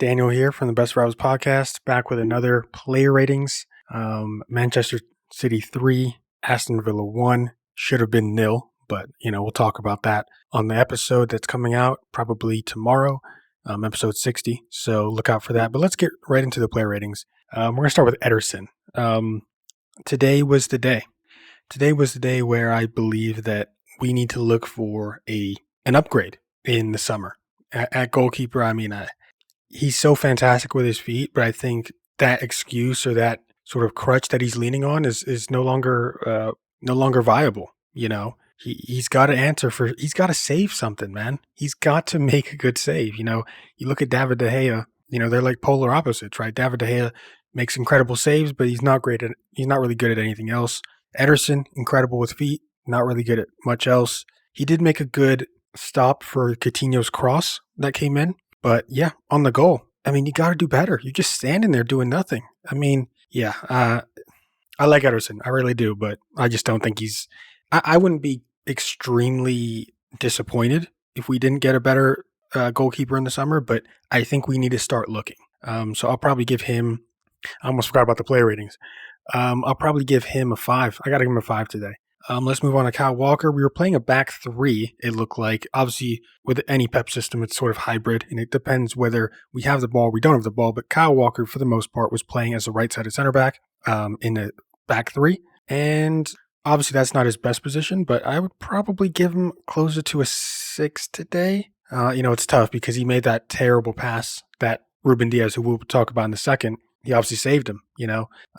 Daniel here from the Best Routes podcast, back with another player ratings. Manchester City 3, Aston Villa 1, should have been nil, but we'll talk about that on the episode that's coming out probably tomorrow, episode 60. So look out for that. But let's get right into the player ratings. We're going to start with Ederson. Today was the day. Today was the day where I believe that we need to look for an upgrade in the summer. At goalkeeper, he's so fantastic with his feet, but I think that excuse or that sort of crutch that he's leaning on is no longer viable. He's got to answer for. He's got to save something, man. He's got to make a good save. You look at David De Gea. They're like polar opposites, right? David De Gea makes incredible saves, but he's not really good at anything else. Ederson, incredible with feet, not really good at much else. He did make a good stop for Coutinho's cross that came in. But yeah, on the goal, you got to do better. You're just standing there doing nothing. I like Ederson. I really do, but I just don't think I wouldn't be extremely disappointed if we didn't get a better goalkeeper in the summer, but I think we need to start looking. So I'll probably give him, I almost forgot about the player ratings. I'll probably give him a 5. I got to give him a 5 today. Let's move on to Kyle Walker. We were playing a back 3, it looked like. Obviously, with any Pep system, it's sort of hybrid, and it depends whether we have the ball or we don't have the ball. But Kyle Walker, for the most part, was playing as a right-sided center back in a back 3. And obviously, that's not his best position, but I would probably give him closer to a 6 today. It's tough because he made that terrible pass that Ruben Diaz, who we'll talk about in a second, he obviously saved him,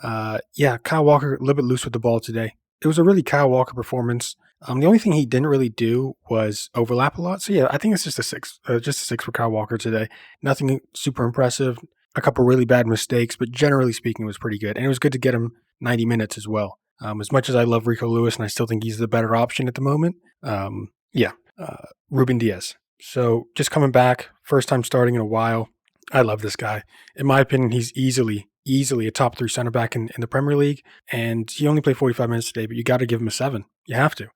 Kyle Walker, a little bit loose with the ball today. It was a really Kyle Walker performance. The only thing he didn't really do was overlap a lot. So yeah, I think it's just a 6 for Kyle Walker today. Nothing super impressive. A couple really bad mistakes, but generally speaking, it was pretty good. And it was good to get him 90 minutes as well. As much as I love Rico Lewis, and I still think he's the better option at the moment. Ruben Diaz. So just coming back, first time starting in a while. I love this guy. In my opinion, he's easily a top 3 center back in the Premier League. And he only played 45 minutes today, but you got to give him a 7. You have to.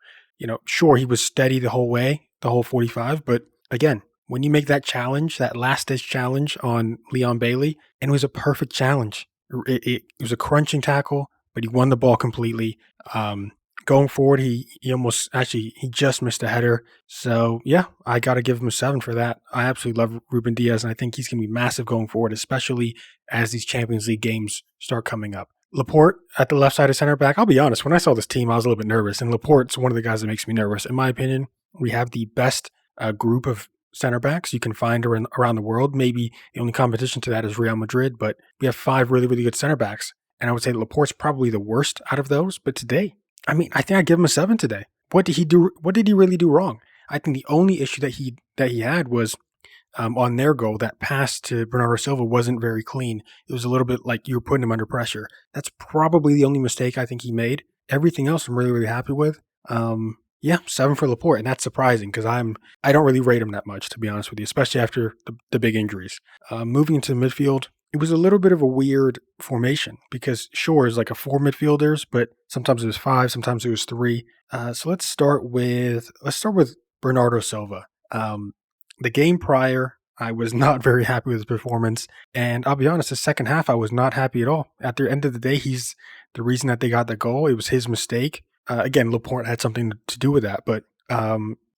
Sure, he was steady the whole way, the whole 45. But again, when you make that challenge, that last-ditch challenge on Leon Bailey, and it was a perfect challenge. It was a crunching tackle, but he won the ball completely. Going forward, he just missed a header. So yeah, I got to give him a 7 for that. I absolutely love Ruben Diaz, and I think he's going to be massive going forward, especially as these Champions League games start coming up. Laporte at the left side of center back. I'll be honest, when I saw this team, I was a little bit nervous, and Laporte's one of the guys that makes me nervous. In my opinion, we have the best group of center backs you can find around the world. Maybe the only competition to that is Real Madrid, but we have 5 really, really good center backs, and I would say Laporte's probably the worst out of those. But today, I think I'd give him a 7 today. What did he do? What did he really do wrong? I think the only issue that he had was on their goal, that pass to Bernardo Silva wasn't very clean. It was a little bit like you were putting him under pressure. That's probably the only mistake I think he made. Everything else I'm really, really happy with. 7 for Laporte, and that's surprising because I don't really rate him that much, to be honest with you, especially after the big injuries. Moving into the midfield, it was a little bit of a weird formation because sure, it's like a 4 midfielders, but sometimes it was 5, sometimes it was 3. So let's start with Bernardo Silva. The game prior, I was not very happy with his performance, and I'll be honest, the second half I was not happy at all. At the end of the day, he's the reason that they got the goal. It was his mistake. Again, Laporte had something to do with that, but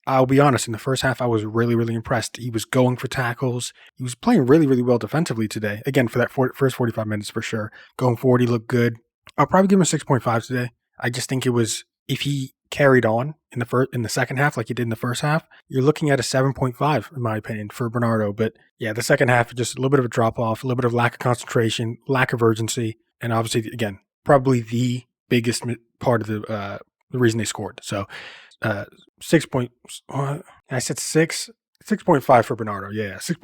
I'll be honest, in the first half, I was really, really impressed. He was going for tackles. He was playing really, really well defensively today. Again, for that first 45 minutes for sure. Going forward, he looked good. I'll probably give him a 6.5 today. I just think it was, if he carried on in the second half like he did in the first half, you're looking at a 7.5 in my opinion for Bernardo. But yeah, the second half, just a little bit of a drop off, a little bit of lack of concentration, lack of urgency, and obviously, again, probably the biggest part of the reason they scored. So 6.5 for Bernardo. Yeah, 6.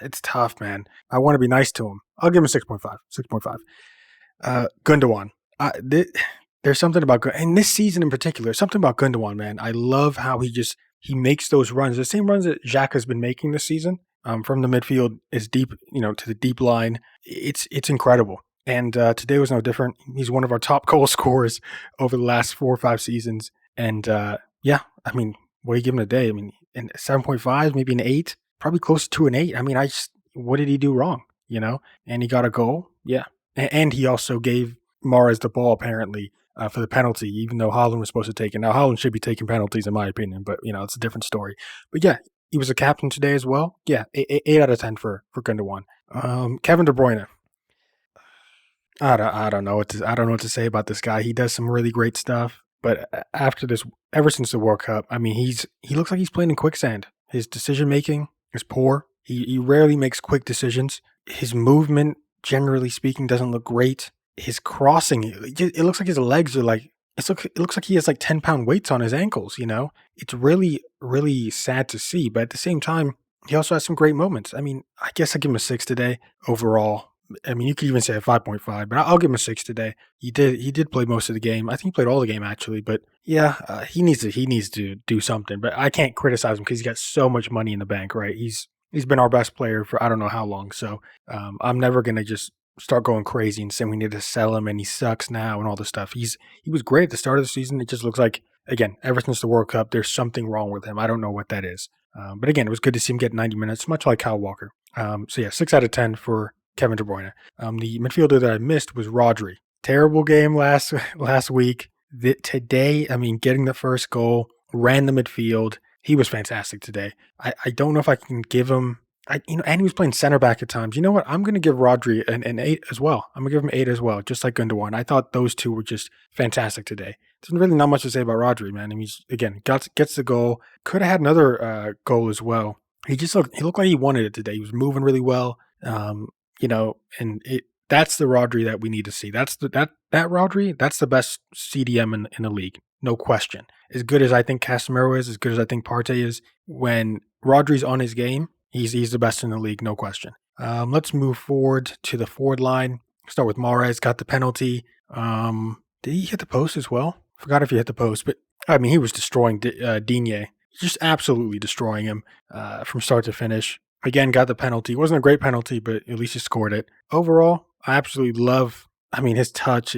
It's tough, man. I want to be nice to him. I'll give him a 6.5. 6.5. Gundogan. There's something about, and this season in particular, something about Gundogan, man. I love how he makes those runs, the same runs that Xhaka has been making this season. From the midfield, is deep, to the deep line. It's incredible. And today was no different. He's one of our top goal scorers over the last 4 or 5 seasons. And what do you give him today? And 7.5, maybe an 8, probably close to an 8. what did he do wrong? And he got a goal. Yeah. And he also gave Mahrez the ball, apparently, for the penalty, even though Haaland was supposed to take it. Now, Haaland should be taking penalties, in my opinion, but, it's a different story. But yeah, he was a captain today as well. Yeah, 8 out of 10 for Gundogan. Kevin De Bruyne. I don't know I don't know what to say about this guy. He does some really great stuff, but after this, ever since the World Cup, I mean, he looks like he's playing in quicksand. His decision making is poor. He rarely makes quick decisions. His movement, generally speaking, doesn't look great. His crossing, it looks like his legs are like it looks like he has like 10-pound weights on his ankles. It's really really sad to see, but at the same time, he also has some great moments. I mean, I guess I give him a 6 today overall. I mean, you could even say a 5.5, but I'll give him a 6 today. He did play most of the game. I think he played all the game actually, but yeah, he needs to do something. But I can't criticize him because he's got so much money in the bank, right? He's been our best player for I don't know how long. So I'm never gonna just start going crazy and saying we need to sell him and he sucks now and all this stuff. He was great at the start of the season. It just looks like, again, ever since the World Cup, there's something wrong with him. I don't know what that is. But again, it was good to see him get 90 minutes, much like Kyle Walker. So yeah, 6 out of 10 for Kevin De Bruyne. The midfielder that I missed was Rodri. Terrible game last week. Today, I mean, getting the first goal, ran the midfield. He was fantastic today. I don't know if I can give him. And he was playing center back at times. You know what? I'm going to give Rodri an 8 as well. I'm going to give him 8 as well, just like Gundogan. I thought those two were just fantastic today. There's really not much to say about Rodri, man. I mean, gets the goal. Could have had another goal as well. He looked like he wanted it today. He was moving really well. And that's the Rodri that we need to see. That's that Rodri. That's the best CDM in the league, no question. As good as I think Casemiro is, as good as I think Partey is, when Rodri's on his game, he's the best in the league, no question. Let's move forward to the forward line. Start with Mahrez. Got the penalty. Did he hit the post as well? Forgot if he hit the post, but I mean, he was destroying Digne. Just absolutely destroying him from start to finish. Again, got the penalty. It wasn't a great penalty, but at least he scored it. Overall, I absolutely love, his touch.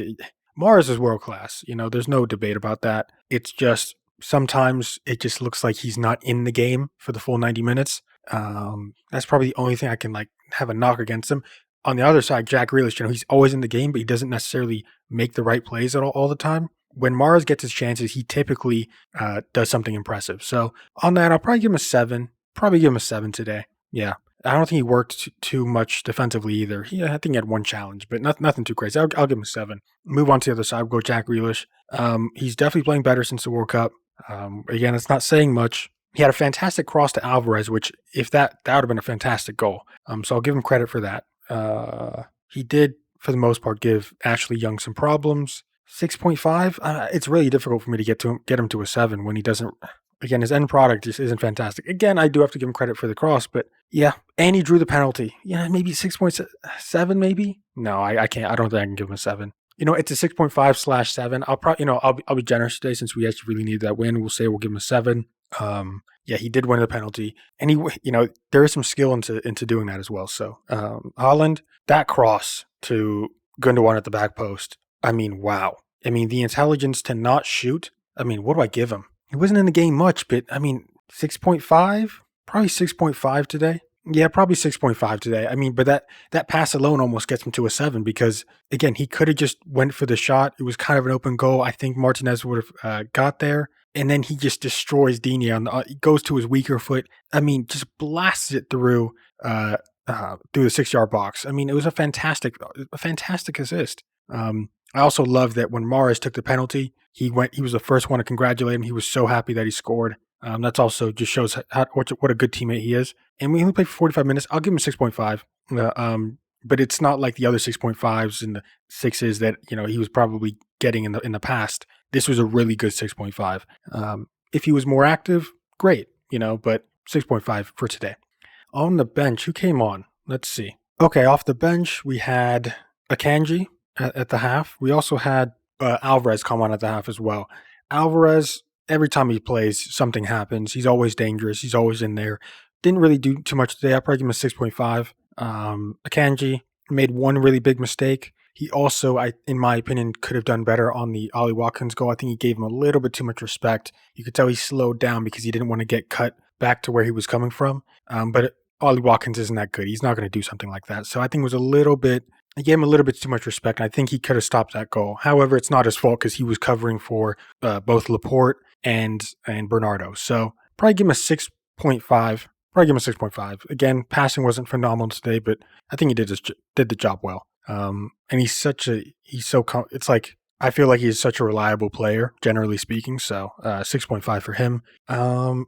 Mahrez is world class. There's no debate about that. It's just sometimes it just looks like he's not in the game for the full 90 minutes. That's probably the only thing I can have a knock against him. On the other side, Jack Grealish, he's always in the game, but he doesn't necessarily make the right plays all the time. When Mahrez gets his chances, he typically does something impressive. So on that, I'll probably give him a 7. Probably give him a 7 today. Yeah. I don't think he worked too much defensively either. I think he had one challenge, but nothing too crazy. I'll give him a 7. Move on to the other side. We'll go Jack Grealish. He's definitely playing better since the World Cup. Again, it's not saying much. He had a fantastic cross to Alvarez, which if that would have been a fantastic goal. So I'll give him credit for that. He did, for the most part, give Ashley Young some problems. 6.5. It's really difficult for me to get him to a 7 when he doesn't. Again, his end product just isn't fantastic. Again, I do have to give him credit for the cross, but yeah, and he drew the penalty. Yeah, maybe 6.7, maybe. No, I can't. I don't think I can give him a 7. It's a 6.5/7. I'll probably, I'll be generous today since we actually really need that win. We'll say we'll give him a 7. Yeah, he did win the penalty, and there is some skill into doing that as well. So, Haaland, that cross to Gundogan at the back post. I mean, wow. I mean, the intelligence to not shoot. I mean, what do I give him? He wasn't in the game much, but 6.5, probably 6.5 today. Yeah, probably 6.5 today. But that pass alone almost gets him to a 7 because, again, he could have just went for the shot. It was kind of an open goal. I think Martinez would have got there. And then he just destroys Digne. He goes to his weaker foot. Just blasts it through the 6-yard box. It was a fantastic assist. I also love that when Mahrez took the penalty, he was the first one to congratulate him. He was so happy that he scored. That's also just shows what a good teammate he is. And we only played for 45 minutes. I'll give him a 6.5. But it's not like the other 6.5s and the 6s that he was probably getting in the past. This was a really good 6.5. If he was more active, great. But 6.5 for today. On the bench, who came on? Let's see. Okay, off the bench we had Akanji at the half. We also had Alvarez come on at the half as well. Alvarez, every time he plays, something happens. He's always dangerous. He's always in there. Didn't really do too much today. I'll probably give him a 6.5. Akanji made one really big mistake. He also, in my opinion, could have done better on the Ollie Watkins goal. I think he gave him a little bit too much respect. You could tell he slowed down because he didn't want to get cut back to where he was coming from. But Ollie Watkins isn't that good. He's not going to do something like that. So I think it was a little bit, I gave him a little bit too much respect. And I think he could have stopped that goal. However, it's not his fault because he was covering for both Laporte and Bernardo. So probably give him a 6.5. Probably give him a 6.5. Again, passing wasn't phenomenal today, but I think he did the job well. And it's like, I feel like he's such a reliable player, generally speaking. So 6.5 for him.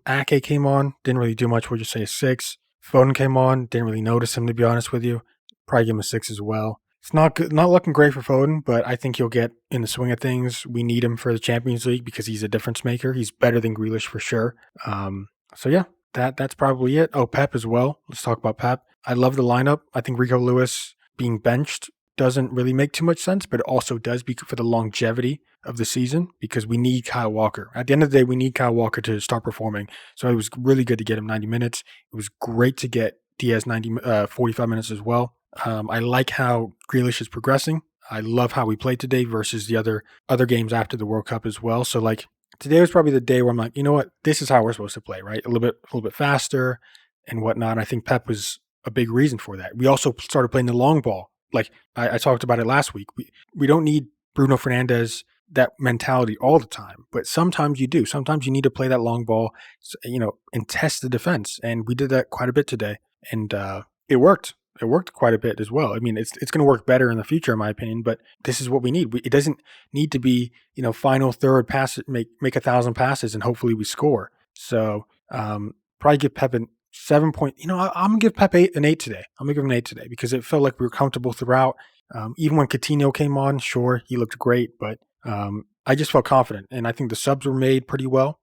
Ake came on, didn't really do much. We'll just say a 6. Foden came on, didn't really notice him, to be honest with you. Probably give him a 6 as well. It's not good, not looking great for Foden, but I think he'll get in the swing of things. We need him for the Champions League because he's a difference maker. He's better than Grealish for sure. So yeah, that's probably it. Oh, Pep as well. Let's talk about Pep. I love the lineup. I think Rico Lewis being benched doesn't really make too much sense, but it also does for the longevity of the season because we need Kyle Walker. At the end of the day, we need Kyle Walker to start performing. So it was really good to get him 90 minutes. It was great to get Diaz 45 minutes as well. I like how Grealish is progressing. I love how we played today versus the other games after the World Cup as well. So like today was probably the day where I'm like, you know what, this is how we're supposed to play, right? A little bit faster and whatnot. And I think Pep was a big reason for that. We also started playing the long ball. Like I talked about it last week. We don't need Bruno Fernandes, that mentality all the time, but sometimes you do. Sometimes you need to play that long ball, and test the defense. And we did that quite a bit today, and it worked. It worked quite a bit as well. I mean, it's going to work better in the future, in my opinion. But this is what we need. It doesn't need to be final third pass, make 1,000 passes, and hopefully we score. So probably give Pep an 7 point. I'm gonna give Pep an 8 today. I'm gonna give him an 8 today because it felt like we were comfortable throughout. Even when Coutinho came on, sure, he looked great, but I just felt confident, and I think the subs were made pretty well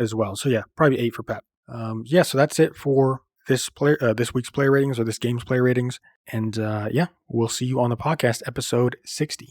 as well. So yeah, probably 8 for Pep. So that's it for this week's player ratings or this game's player ratings, and we'll see you on the podcast episode 60.